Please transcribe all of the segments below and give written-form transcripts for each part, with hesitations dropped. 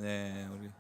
네, 우리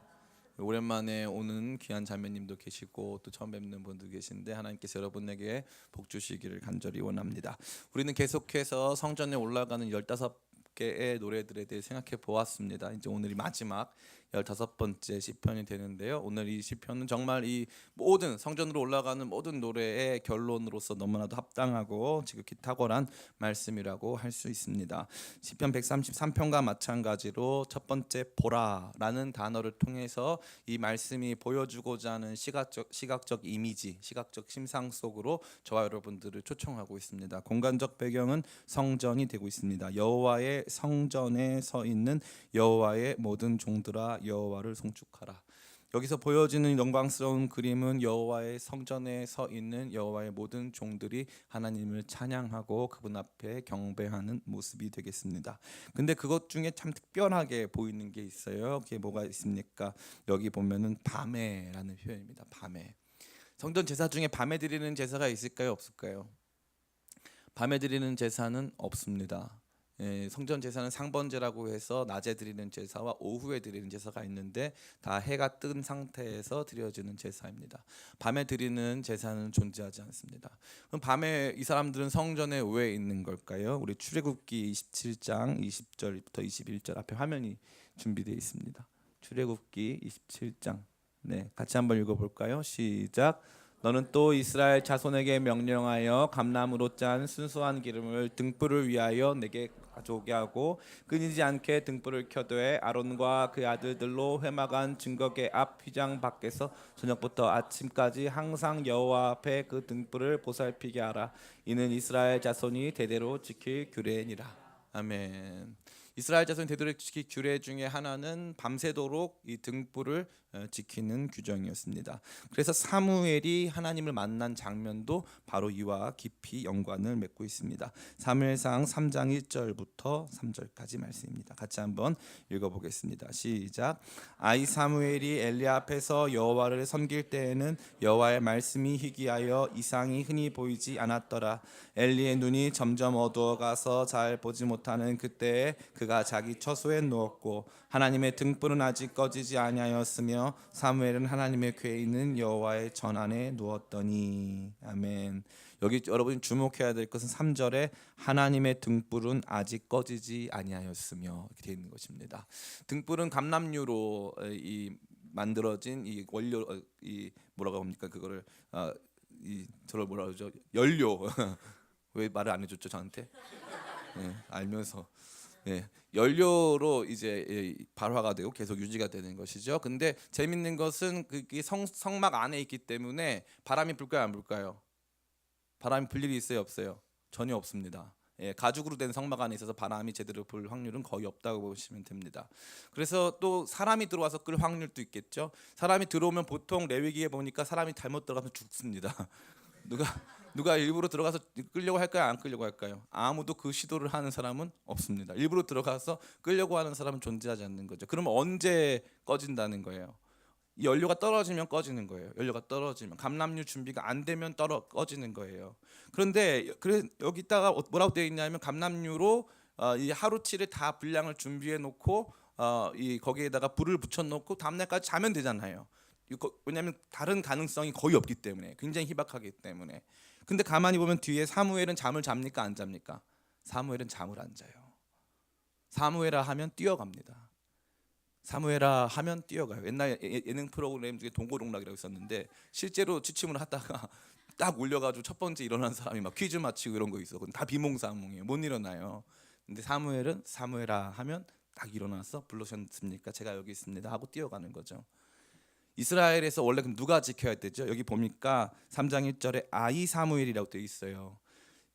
오랜만에 오는 귀한 자매님도 계시고 또 처음 뵙는 분도 계신데 하나님께서 여러분에게 복 주시기를 간절히 원합니다. 우리는 계속해서 성전에 올라가는 15개의 노래들에 대해 생각해 보았습니다. 이제 오늘이 마지막 15번째 시편이 되는데요. 오늘 이 시편은 정말 이 모든 성전으로 올라가는 모든 노래의 결론으로서 너무나도 합당하고 지극히 탁월한 말씀이라고 할 수 있습니다. 시편 133편과 마찬가지로 첫 번째 보라라는 단어를 통해서 이 말씀이 보여주고자 하는 시각적 이미지, 시각적 심상 속으로 저와 여러분들을 초청하고 있습니다. 공간적 배경은 성전이 되고 있습니다. 여호와의 성전에 서 있는 여호와의 모든 종들아 여호와를 송축하라. 여기서 보여지는 영광스러운 그림은 여호와의 성전에 서 있는 여호와의 모든 종들이 하나님을 찬양하고 그분 앞에 경배하는 모습이 되겠습니다. 근데 그것 중에 참 특별하게 보이는 게 있어요. 그게 뭐가 있습니까? 여기 보면은 밤에라는 표현입니다. 밤에. 성전 제사 중에 밤에 드리는 제사가 있을까요? 없을까요? 밤에 드리는 제사는 없습니다. 성전 제사는 상번제라고 해서 낮에 드리는 제사와 오후에 드리는 제사가 있는데 다 해가 뜬 상태에서 드려지는 제사입니다. 밤에 드리는 제사는 존재하지 않습니다. 그럼 밤에 이 사람들은 성전에 왜 있는 걸까요? 우리 출애굽기 27장 20절부터 21절 앞에 화면이 준비되어 있습니다. 출애굽기 27장 같이 한번 읽어볼까요? 시작. 너는 또 이스라엘 자손에게 명령하여 감람으로 짠 순수한 기름을 등불을 위하여 내게 가져오게 하고 끊이지 않게 등불을 켜되 아론과 그 아들들로 회막한 증거계 앞 휘장 밖에서 저녁부터 아침까지 항상 여호와 앞에 그 등불을 보살피게 하라. 이는 이스라엘 자손이 대대로 지킬 규례니라. 아멘. 이스라엘 자손이 대대로 지킬 규례 중에 하나는 밤새도록 이 등불을 지키는 규정이었습니다. 그래서 사무엘이 하나님을 만난 장면도 바로 이와 깊이 연관을 맺고 있습니다. 사무엘상 3장 1절부터 3절까지 말씀입니다. 같이 한번 읽어보겠습니다. 시작. 아이 사무엘이 엘리 앞에서 여호와를 섬길 때에는 여호와의 말씀이 희귀하여 이상이 흔히 보이지 않았더라. 엘리의 눈이 점점 어두워가서 잘 보지 못하는 그때에 그가 자기 처소에 누웠고 하나님의 등불은 아직 꺼지지 아니하였으며 사무엘은 하나님의 궤에 있는 여호와의 전 안에 누웠더니. 아멘. 여기 여러분이 주목해야 될 것은 3절에 하나님의 등불은 아직 꺼지지 아니하였으며 이렇게 되어 있는 것입니다. 등불은 감람유로 이 만들어진 이 원료 이 뭐라고 합니까? 그거를 이 저를 뭐라 그러죠? 연료. 왜 말을 안 해줬죠 저한테? 알면서. 연료로 이제 발화가 되고 계속 유지가 되는 것이죠. 근데 재밌는 것은 그게 성막 안에 있기 때문에 바람이 불까요, 안 불까요? 바람이 불 일이 있어요, 없어요? 전혀 없습니다. 가죽으로 된 성막 안에 있어서 바람이 제대로 불 확률은 거의 없다고 보시면 됩니다. 그래서 또 사람이 들어와서 끌 확률도 있겠죠. 사람이 들어오면 보통 레위기에 보니까 사람이 잘못 들어가면 죽습니다. 누가 일부러 들어가서 끌려고 할까요? 안 끌려고 할까요? 아무도 그 시도를 하는 사람은 없습니다. 일부러 들어가서 끌려고 하는 사람은 존재하지 않는 거죠. 그러면 언제 꺼진다는 거예요? 이 연료가 떨어지면 꺼지는 거예요. 연료가 떨어지면 감람유 준비가 안 되면 꺼지는 거예요. 그런데 여기다가 뭐라고 되어 있냐면 감람유로 이 하루치를 다 분량을 준비해 놓고 이 거기에다가 불을 붙여 놓고 다음날까지 자면 되잖아요. 왜냐하면 다른 가능성이 거의 없기 때문에, 굉장히 희박하기 때문에. 근데 가만히 보면 뒤에 사무엘은 잠을 잡니까, 안 잡니까? 사무엘은 잠을 안 자요. 사무엘아 하면 뛰어갑니다. 사무엘아 하면 뛰어가요. 옛날 예능 프로그램 중에 동고동락이라고 있었는데 실제로 취침을 하다가 딱 울려가지고 첫 번째 일어난 사람이 막 퀴즈 맞히고 이런 거 있어. 그건 다 비몽사몽이에요. 못 일어나요. 근데 사무엘은 사무엘아 하면 딱 일어나서 불러셨습니까? 제가 여기 있습니다 하고 뛰어가는 거죠. 이스라엘에서 원래 그럼 누가 지켜야 되죠? 여기 보니까 3장 1절에 아이 사무엘이라고 되어 있어요.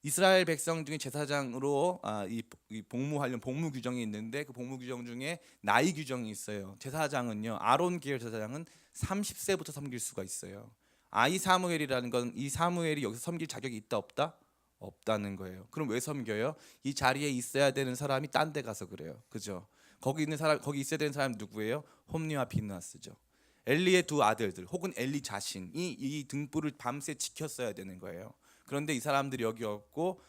이스라엘 백성 중에 제사장으로 이 복무하려는 복무 규정이 있는데 그 복무 규정 중에 나이 규정이 있어요. 제사장은요, 아론 계열 제사장은 30세부터 섬길 수가 있어요. 아이 사무엘이라는 건 이 사무엘이 여기서 섬길 자격이 있다 없다? 없다는 거예요. 그럼 왜 섬겨요? 이 자리에 있어야 되는 사람이 딴 데 가서 그래요. 그죠? 거기 있는 사람, 거기 있어야 되는 사람 누구예요? 홈리와 비느하스죠. 엘리의 두 아들들 혹은 엘리 자신이 이 등불을 밤새 지켰어야 되는 거예요. 그런데 이 사람들이 여기 없고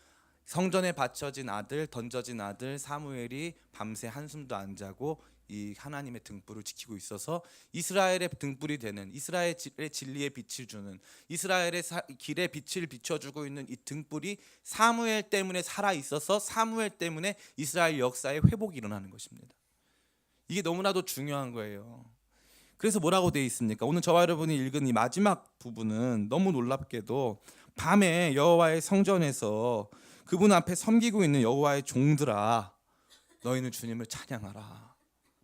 성전에 바쳐진 아들, 던져진 아들 사무엘이 밤새 한숨도 안 자고 이 하나님의 등불을 지키고 있어서 이스라엘의 등불이 되는, 이스라엘의 진리의 빛을 주는, 이스라엘의 길에 빛을 비춰주고 있는 이 등불이 사무엘 때문에 살아 있어서 사무엘 때문에 이스라엘 역사의 회복이 일어나는 것입니다. 이게 너무나도 중요한 거예요. 그래서 뭐라고 되어 있습니까? 오늘 저와 여러분이 읽은 이 마지막 부분은 너무 놀랍게도 밤에 여호와의 성전에서 그분 앞에 섬기고 있는 여호와의 종들아, 너희는 주님을 찬양하라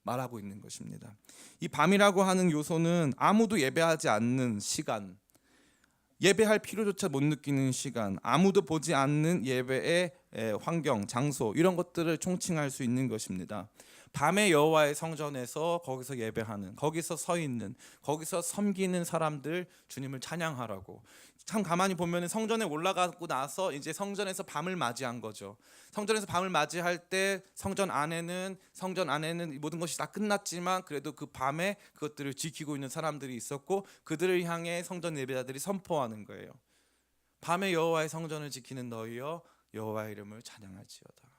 말하고 있는 것입니다. 이 밤이라고 하는 요소는 아무도 예배하지 않는 시간, 예배할 필요조차 못 느끼는 시간, 아무도 보지 않는 예배의 환경, 장소, 이런 것들을 총칭할 수 있는 것입니다. 밤에 여호와의 성전에서 거기서 예배하는, 거기서 서 있는, 거기서 섬기는 사람들 주님을 찬양하라고. 참 가만히 보면 성전에 올라가고 나서 이제 성전에서 밤을 맞이한 거죠. 성전에서 밤을 맞이할 때 성전 안에는 모든 것이 다 끝났지만 그래도 그 밤에 그것들을 지키고 있는 사람들이 있었고 그들을 향해 성전 예배자들이 선포하는 거예요. 밤에 여호와의 성전을 지키는 너희여 여호와의 이름을 찬양할지어다.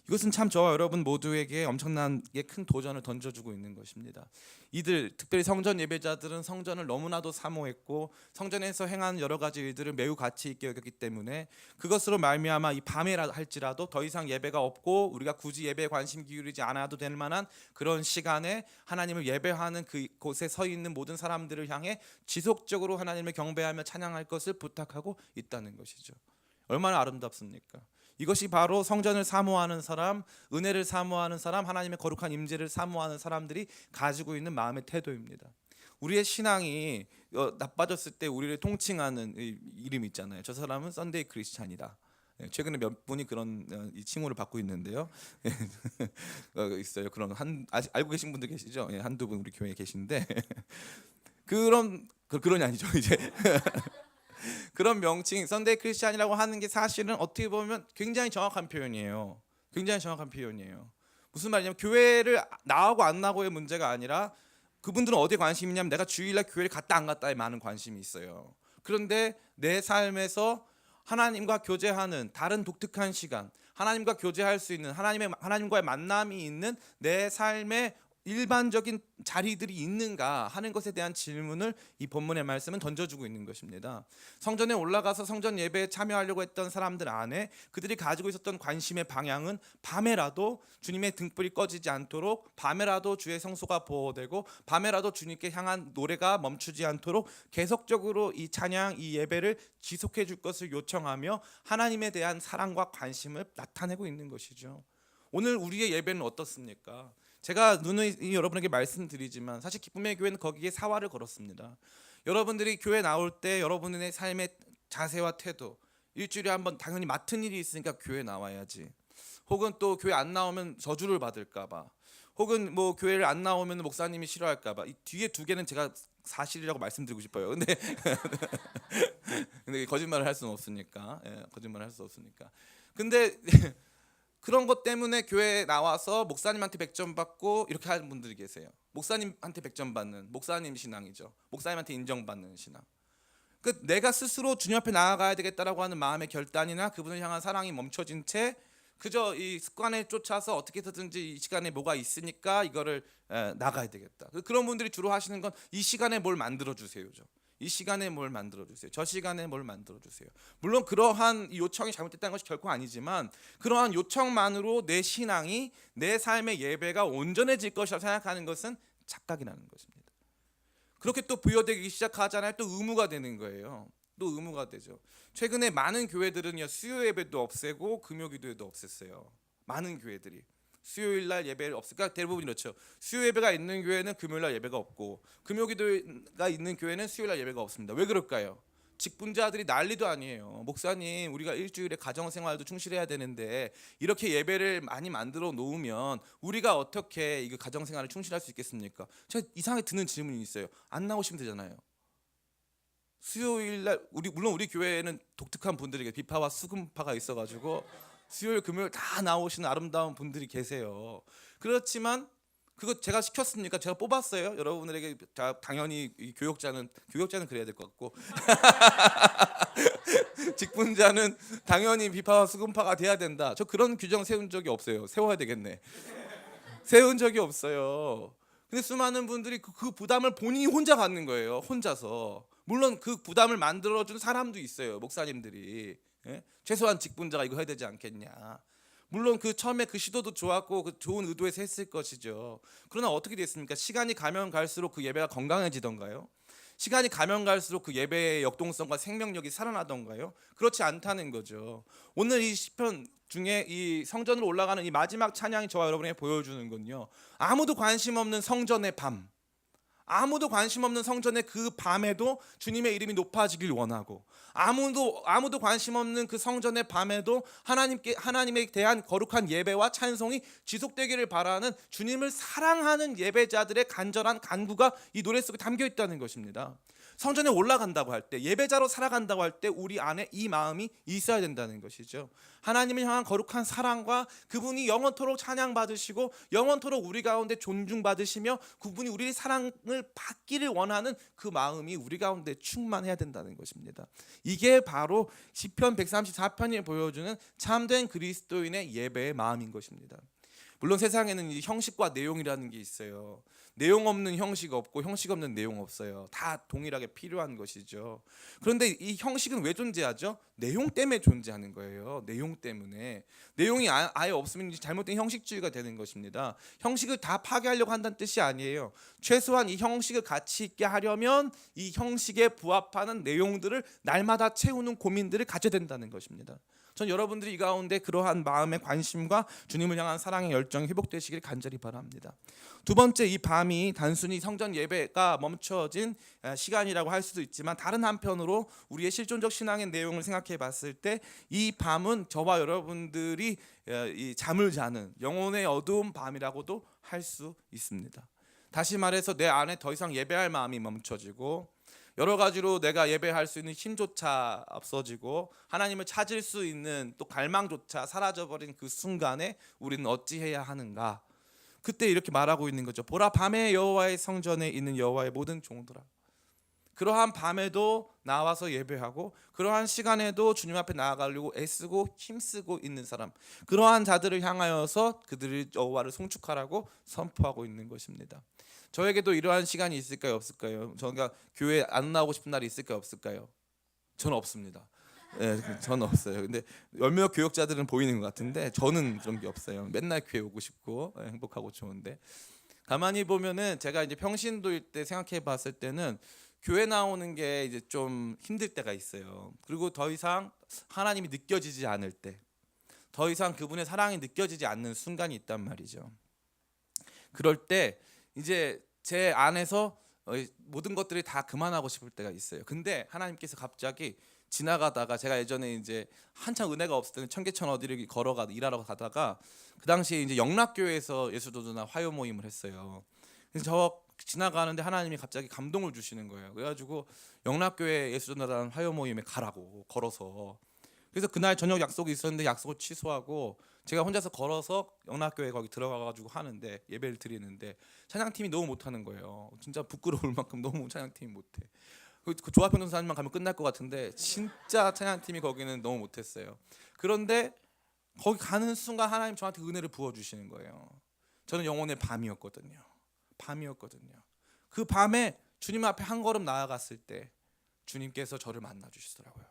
이것은 참 저와 여러분 모두에게 엄청나게 큰 도전을 던져주고 있는 것입니다. 이들, 특별히 성전 예배자들은 성전을 너무나도 사모했고 성전에서 행한 여러 가지 일들을 매우 가치 있게 여겼기 때문에 그것으로 말미암아 이 밤에라 할지라도 더 이상 예배가 없고 우리가 굳이 예배에 관심 기울이지 않아도 될 만한 그런 시간에 하나님을 예배하는 그곳에 서 있는 모든 사람들을 향해 지속적으로 하나님을 경배하며 찬양할 것을 부탁하고 있다는 것이죠. 얼마나 아름답습니까? 이것이 바로 성전을 사모하는 사람, 은혜를 사모하는 사람, 하나님의 거룩한 임재를 사모하는 사람들이 가지고 있는 마음의 태도입니다. 우리의 신앙이 나빠졌을 때 우리를 통칭하는 이름이 있잖아요. 저 사람은 썬데이 크리스찬이다. 최근에 몇 분이 그런 이 칭호를 받고 있는데요. 있어요. 그런 알고 계신 분들 계시죠? 한두 분 우리 교회에 계신데 그런이 아니죠. 이제 그런 명칭 썬데이 크리스찬이라고 하는 게 사실은 어떻게 보면 굉장히 정확한 표현이에요. 굉장히 정확한 표현이에요. 무슨 말이냐면 교회를 나오고 안 나오고의 문제가 아니라 그분들은 어디에 관심이 있냐면 내가 주일날 교회를 갔다 안 갔다에 많은 관심이 있어요. 그런데 내 삶에서 하나님과 교제하는 다른 독특한 시간, 하나님과 교제할 수 있는 하나님과의 만남이 있는 내 삶의 일반적인 자리들이 있는가 하는 것에 대한 질문을 이 본문의 말씀은 던져주고 있는 것입니다. 성전에 올라가서 성전 예배에 참여하려고 했던 사람들 안에 그들이 가지고 있었던 관심의 방향은 밤에라도 주님의 등불이 꺼지지 않도록, 밤에라도 주의 성소가 보호되고, 밤에라도 주님께 향한 노래가 멈추지 않도록 계속적으로 이 찬양, 이 예배를 지속해 줄 것을 요청하며 하나님에 대한 사랑과 관심을 나타내고 있는 것이죠. 오늘 우리의 예배는 어떻습니까? 제가 누누이 여러분에게 말씀드리지만 사실 기쁨의 교회는 거기에 사활을 걸었습니다. 여러분들이 교회 나올 때 여러분의 삶의 자세와 태도, 일주일에 한번 당연히 맡은 일이 있으니까 교회 나와야지, 혹은 또 교회 안 나오면 저주를 받을까 봐, 혹은 뭐 교회를 안 나오면 목사님이 싫어할까 봐, 이 뒤에 두 개는 제가 사실이라고 말씀드리고 싶어요. 근데 거짓말을 할 수는 없으니까, 거짓말을 할 수 없으니까. 근데 그런 것 때문에 교회에 나와서 목사님한테 100점 받고 이렇게 하는 분들이 계세요. 목사님한테 100점 받는 목사님 신앙이죠. 목사님한테 인정받는 신앙. 그 내가 스스로 주님 앞에 나아가야 되겠다라고 하는 마음의 결단이나 그분을 향한 사랑이 멈춰진 채 그저 이 습관에 쫓아서 어떻게 해서든지 이 시간에 뭐가 있으니까 이거를 나가야 되겠다. 그런 분들이 주로 하시는 건 이 시간에 뭘 만들어 주세요죠. 이 시간에 뭘 만들어주세요. 저 시간에 뭘 만들어주세요. 물론 그러한 요청이 잘못됐다는 것이 결코 아니지만 그러한 요청만으로 내 신앙이, 내 삶의 예배가 온전해질 것이라고 생각하는 것은 착각이라는 것입니다. 그렇게 또 부여되기 시작하잖아요. 또 의무가 되는 거예요. 또 의무가 되죠. 최근에 많은 교회들은요, 수요 예배도 없애고 금요 기도회도 없앴어요. 많은 교회들이 수요일 날 예배를 없으니까 대부분 이렇죠. 수요 예배가 있는 교회는 금요일 날 예배가 없고 금요 기도가 있는 교회는 수요일 날 예배가 없습니다. 왜 그럴까요? 직분자들이 난리도 아니에요. 목사님, 우리가 일주일에 가정생활도 충실해야 되는데 이렇게 예배를 많이 만들어 놓으면 우리가 어떻게 이거 가정생활을 충실할 수 있겠습니까? 제가 이상하게 드는 질문이 있어요. 안 나오시면 되잖아요. 수요일 날 물론 우리 교회에는 독특한 분들이 비파와 수금파가 있어가지고 수요일 금요일 다 나오시는 아름다운 분들이 계세요. 그렇지만 그거 제가 시켰습니까? 제가 뽑았어요. 여러분들에게 당연히 이 교역자는 그래야 될 것 같고 직분자는 당연히 비파와 수금파가 돼야 된다. 저 그런 규정 세운 적이 없어요. 세워야 되겠네. 세운 적이 없어요. 근데 수많은 분들이 그 부담을 본인이 혼자 갖는 거예요. 혼자서. 물론 그 부담을 만들어준 사람도 있어요. 목사님들이. 예? 최소한 직분자가 이거 해야 되지 않겠냐. 물론 그 처음에 그 시도도 좋았고 그 좋은 의도에서 했을 것이죠. 그러나 어떻게 됐습니까? 시간이 가면 갈수록 그 예배가 건강해지던가요? 시간이 가면 갈수록 그 예배의 역동성과 생명력이 살아나던가요? 그렇지 않다는 거죠. 오늘 이 시편 중에 이 성전으로 올라가는 이 마지막 찬양이 저와 여러분에게 보여주는 건요, 아무도 관심 없는 성전의 밤, 아무도 관심 없는 성전의 그 밤에도 주님의 이름이 높아지길 원하고, 아무도 관심 없는 그 성전의 밤에도 하나님에 대한 거룩한 예배와 찬송이 지속되기를 바라는 주님을 사랑하는 예배자들의 간절한 간구가 이 노래 속에 담겨 있다는 것입니다. 성전에 올라간다고 할 때, 예배자로 살아간다고 할 때 우리 안에 이 마음이 있어야 된다는 것이죠. 하나님을 향한 거룩한 사랑과 그분이 영원토록 찬양받으시고 영원토록 우리 가운데 존중받으시며 그분이 우리의 사랑을 받기를 원하는 그 마음이 우리 가운데 충만해야 된다는 것입니다. 이게 바로 시편 134편이 보여주는 참된 그리스도인의 예배의 마음인 것입니다. 물론 세상에는 이 형식과 내용이라는 게 있어요. 내용 없는 형식 없고 형식 없는 내용 없어요. 다 동일하게 필요한 것이죠. 그런데 이 형식은 왜 존재하죠? 내용 때문에 존재하는 거예요. 내용 때문에. 내용이 아예 없으면 잘못된 형식주의가 되는 것입니다. 형식을 다 파괴하려고 한다는 뜻이 아니에요. 최소한 이 형식을 가치 있게 하려면 이 형식에 부합하는 내용들을 날마다 채우는 고민들을 가져야 된다는 것입니다. 전 여러분들이 이 가운데 그러한 마음의 관심과 주님을 향한 사랑의 열정이 회복되시길 간절히 바랍니다. 두 번째, 이 밤이 단순히 성전 예배가 멈춰진 시간이라고 할 수도 있지만, 다른 한편으로 우리의 실존적 신앙의 내용을 생각해 봤을 때 이 밤은 저와 여러분들이 이 잠을 자는 영혼의 어두운 밤이라고도 할 수 있습니다. 다시 말해서 내 안에 더 이상 예배할 마음이 멈춰지고, 여러 가지로 내가 예배할 수 있는 힘조차 없어지고, 하나님을 찾을 수 있는 또 갈망조차 사라져버린 그 순간에 우리는 어찌해야 하는가? 그때 이렇게 말하고 있는 거죠. 보라, 밤에 여호와의 성전에 있는 여호와의 모든 종들아, 그러한 밤에도 나와서 예배하고 그러한 시간에도 주님 앞에 나아가려고 애쓰고 힘쓰고 있는 사람, 그러한 자들을 향하여서 그들의 여호와를 송축하라고 선포하고 있는 것입니다. 저에게도 이러한 시간이 있을까요, 없을까요? 저가 교회 안 나오고 싶은 날이 있을까요, 없을까요? 저는 없습니다. 네, 저는 없어요. 근데 몇몇 교역자들은 보이는 것 같은데 저는 그런 게 없어요. 맨날 교회 오고 싶고 행복하고 좋은데, 가만히 보면은 제가 이제 평신도일 때 생각해 봤을 때는 교회 나오는 게 이제 좀 힘들 때가 있어요. 그리고 더 이상 하나님이 느껴지지 않을 때, 더 이상 그분의 사랑이 느껴지지 않는 순간이 있단 말이죠. 그럴 때 이제 제 안에서 모든 것들이 다 그만하고 싶을 때가 있어요. 근데 하나님께서 갑자기 지나가다가, 제가 예전에 이제 한참 은혜가 없을 때는 청계천 어디를 일하러 가다가 그 당시에 이제 영락교회에서 예수도전화 화요 모임을 했어요. 그래서 저 지나가는데 하나님이 갑자기 감동을 주시는 거예요. 그래가지고 영락교회 예수도전화 화요 모임에 가라고 걸어서. 그래서 그날 저녁 약속이 있었는데 약속을 취소하고 제가 혼자서 걸어서 영락교회 거기 들어가가지고 하는데, 예배를 드리는데 찬양팀이 너무 못하는 거예요. 진짜 부끄러울 만큼 너무 찬양팀이 못해. 그 조합현 전사님만 가면 끝날 것 같은데 진짜 찬양팀이 거기는 너무 못했어요. 그런데 거기 가는 순간 하나님 저한테 은혜를 부어주시는 거예요. 저는 영혼의 밤이었거든요. 그 밤에 주님 앞에 한 걸음 나아갔을 때 주님께서 저를 만나주시더라고요.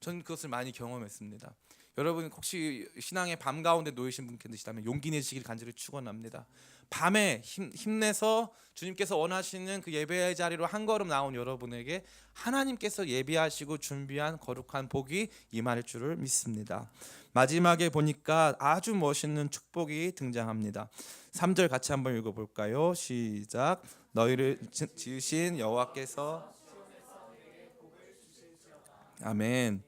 저는 그것을 많이 경험했습니다. 여러분 혹시 신앙의 밤 가운데 놓이신 분 계시다면 용기 내시길 간절히 축원합니다. 밤에 힘내서 주님께서 원하시는 그 예배의 자리로 한 걸음 나온 여러분에게 하나님께서 예비하시고 준비한 거룩한 복이 임할 줄을 믿습니다. 마지막에 보니까 아주 멋있는 축복이 등장합니다. 3절 같이 한번 읽어볼까요? 시작. 너희를 지으신 여호와께서, 아멘.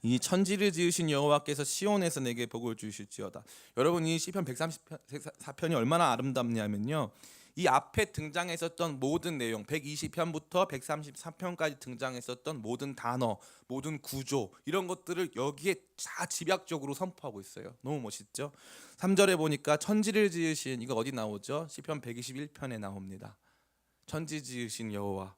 이 천지를 지으신 여호와께서 시온에서 내게 복을 주실지어다. 여러분, 이 시편 134편이 얼마나 아름답냐면요, 이 앞에 등장했었던 모든 내용, 120편부터 134편까지 등장했었던 모든 단어, 모든 구조, 이런 것들을 여기에 다 집약적으로 선포하고 있어요. 너무 멋있죠? 3절에 보니까 천지를 지으신, 이거 어디 나오죠? 시편 121편에 나옵니다. 천지 지으신 여호와.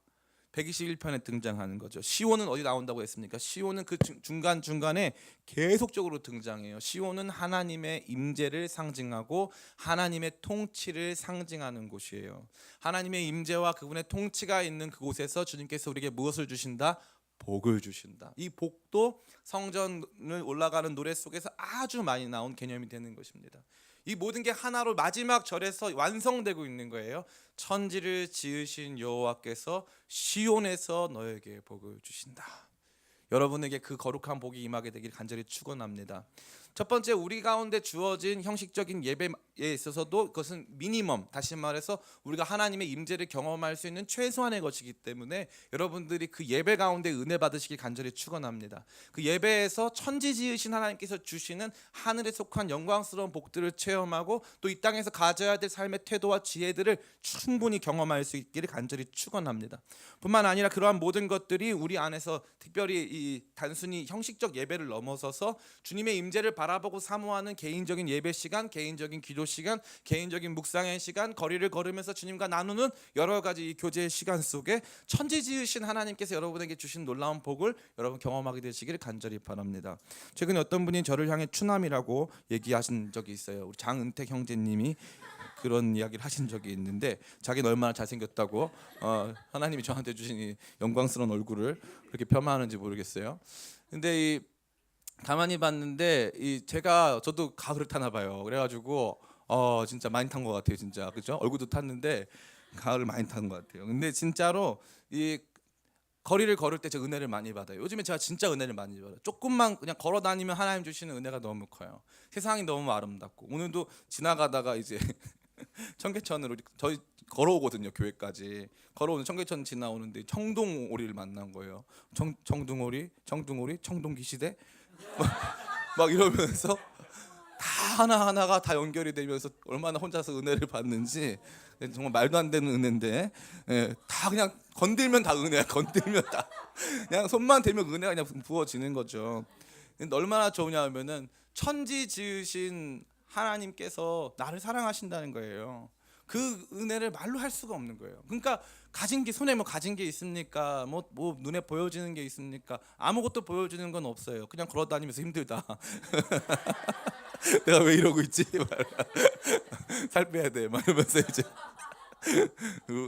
121편에 등장하는 거죠. 시온은 어디 나온다고 했습니까? 시온은 그 중간중간에 계속적으로 등장해요. 시온은 하나님의 임재를 상징하고 하나님의 통치를 상징하는 곳이에요. 하나님의 임재와 그분의 통치가 있는 그곳에서 주님께서 우리에게 무엇을 주신다? 복을 주신다. 이 복도 성전을 올라가는 노래 속에서 아주 많이 나온 개념이 되는 것입니다. 이 모든 게 하나로 마지막 절에서 완성되고 있는 거예요. 천지를 지으신 여호와께서 시온에서 너에게 복을 주신다. 여러분에게 그 거룩한 복이 임하게 되길 간절히 축원합니다. 첫 번째, 우리 가운데 주어진 형식적인 예배에 있어서도 그것은 미니멈, 다시 말해서 우리가 하나님의 임재를 경험할 수 있는 최소한의 것이기 때문에 여러분들이 그 예배 가운데 은혜 받으시길 간절히 축원합니다. 그 예배에서 천지 지으신 하나님께서 주시는 하늘에 속한 영광스러운 복들을 체험하고 또 이 땅에서 가져야 될 삶의 태도와 지혜들을 충분히 경험할 수 있기를 간절히 축원합니다. 뿐만 아니라 그러한 모든 것들이 우리 안에서 특별히 이 단순히 형식적 예배를 넘어서서 주님의 임재를 바라보고 사모하는 개인적인 예배 시간, 개인적인 기도 시간, 개인적인 묵상의 시간, 거리를 걸으면서 주님과 나누는 여러 가지 이 교제의 시간 속에 천지 지으신 하나님께서 여러분에게 주신 놀라운 복을 여러분 경험하게 되시기를 간절히 바랍니다. 최근에 어떤 분이 저를 향해 추남이라고 얘기하신 적이 있어요. 우리 장은택 형제님이 그런 이야기를 하신 적이 있는데, 자기는 얼마나 잘생겼다고 하나님이 저한테 주신 이 영광스러운 얼굴을 그렇게 폄하하는지 모르겠어요. 근데 이 가만히 봤는데 저도 가을을 타나 봐요. 그래가지고 진짜 많이 탄 것 같아요. 진짜 그죠? 얼굴도 탔는데 가을을 많이 탄 것 같아요. 근데 진짜로 이 거리를 걸을 때 제가 은혜를 많이 받아요. 요즘에 제가 진짜 은혜를 많이 받아요. 조금만 그냥 걸어 다니면 하나님 주시는 은혜가 너무 커요. 세상이 너무 아름답고, 오늘도 지나가다가 이제 청계천으로 저희 걸어오거든요. 교회까지 걸어오는 청계천 지나오는데 청둥오리를 만난 거예요. 청둥오리 청둥기시대 막 이러면서 다 하나하나가 다 연결이 되면서 얼마나 혼자서 은혜를 받는지, 정말 말도 안 되는 은혜인데, 다 그냥 건들면 다 은혜야. 건들면 다 그냥 손만 대면 은혜가 그냥 부어지는 거죠. 근데 얼마나 좋으냐면은 천지 지으신 하나님께서 나를 사랑하신다는 거예요. 그 은혜를 말로 할 수가 없는 거예요. 그러니까 가진 게, 손에 뭐 가진 게 있습니까? 뭐 눈에 보여지는 게 있습니까? 아무것도 보여주는 건 없어요. 그냥 걸어 다니면서 힘들다. 내가 왜 이러고 있지? 살 빼야 돼. 막 이러면서 이제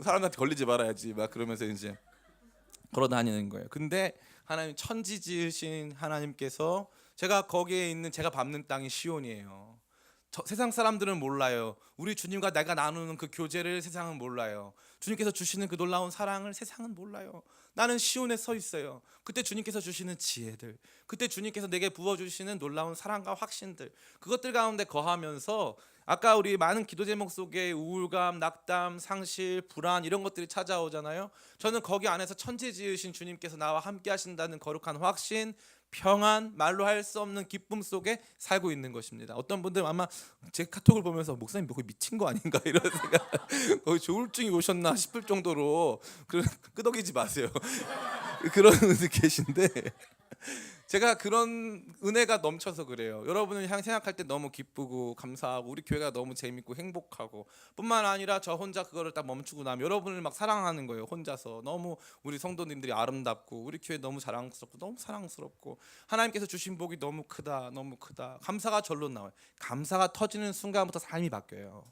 사람한테 걸리지 말아야지. 막 그러면서 이제 걸어 다니는 거예요. 근데 하나님, 천지 지으신 하나님께서, 제가 거기에 있는, 제가 밟는 땅이 시온이에요. 세상 사람들은 몰라요. 우리 주님과 내가 나누는 그 교제를 세상은 몰라요. 주님께서 주시는 그 놀라운 사랑을 세상은 몰라요. 나는 시온에 서 있어요. 그때 주님께서 주시는 지혜들, 그때 주님께서 내게 부어주시는 놀라운 사랑과 확신들, 그것들 가운데 거하면서 아까 우리 많은 기도 제목 속에 우울감, 낙담, 상실, 불안 이런 것들이 찾아오잖아요. 저는 거기 안에서 천지 지으신 주님께서 나와 함께 하신다는 거룩한 확신, 평안, 말로 할 수 없는 기쁨 속에 살고 있는 것입니다. 어떤 분들은 아마 제 카톡을 보면서 목사님 거의 미친 거 아닌가 이런 생각, 거의 조울증이 오셨나 싶을 정도로 끄덕이지 마세요. 그런 분들 계신데, 제가 그런 은혜가 넘쳐서 그래요. 여러분을 향 생각할 때 너무 기쁘고 감사하고, 우리 교회가 너무 재밌고 행복하고, 뿐만 아니라 저 혼자 그거를 딱 멈추고 나면 여러분을 막 사랑하는 거예요. 혼자서 너무 우리 성도님들이 아름답고, 우리 교회 너무 자랑스럽고 너무 사랑스럽고, 하나님께서 주신 복이 너무 크다, 너무 크다. 감사가 절로 나와요. 감사가 터지는 순간부터 삶이 바뀌어요.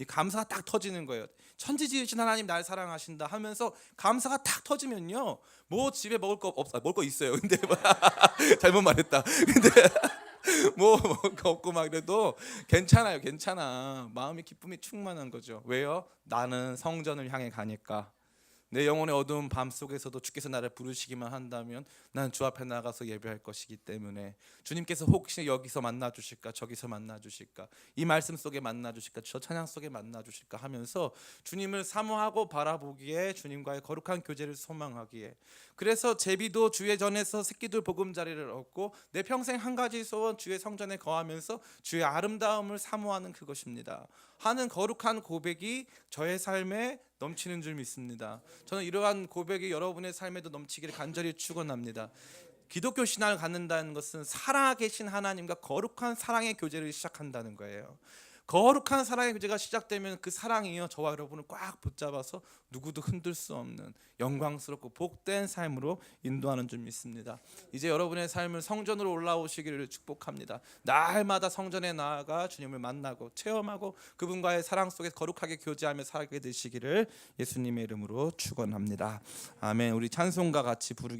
이 감사가 딱 터지는 거예요. 천지 지으신 하나님 날 사랑하신다 하면서 감사가 딱 터지면요, 뭐 집에 먹을 거 없어, 먹을 거 있어요. 근데 잘못 말했다. 근데 뭐 먹을 거 없고 막 그래도 괜찮아요. 괜찮아. 마음의 기쁨이 충만한 거죠. 왜요? 나는 성전을 향해 가니까. 내 영혼의 어두운 밤 속에서도 주께서 나를 부르시기만 한다면 나는 주 앞에 나가서 예배할 것이기 때문에, 주님께서 혹시 여기서 만나 주실까, 저기서 만나 주실까, 이 말씀 속에 만나 주실까, 저 찬양 속에 만나 주실까 하면서 주님을 사모하고 바라보기에, 주님과의 거룩한 교제를 소망하기에, 그래서 제비도 주의 전에서 새끼들 보금자리를 얻고 내 평생 한 가지 소원, 주의 성전에 거하면서 주의 아름다움을 사모하는 그것입니다 하는 거룩한 고백이 저의 삶에 넘치는 줄 믿습니다. 저는 이러한 고백이 여러분의 삶에도 넘치기를 간절히 축원합니다. 기독교 신앙을 갖는다는 것은 살아계신 하나님과 거룩한 사랑의 교제를 시작한다는 거예요. 거룩한 사랑의 교제가 시작되면 그 사랑이요 저와 여러분을 꽉 붙잡아서 누구도 흔들 수 없는 영광스럽고 복된 삶으로 인도하는 줄 믿습니다. 이제 여러분의 삶을 성전으로 올라오시기를 축복합니다. 날마다 성전에 나아가 주님을 만나고 체험하고 그분과의 사랑 속에 거룩하게 교제하며 살게 되시기를 예수님의 이름으로 축원합니다. 아멘. 우리 찬송가 같이 부르기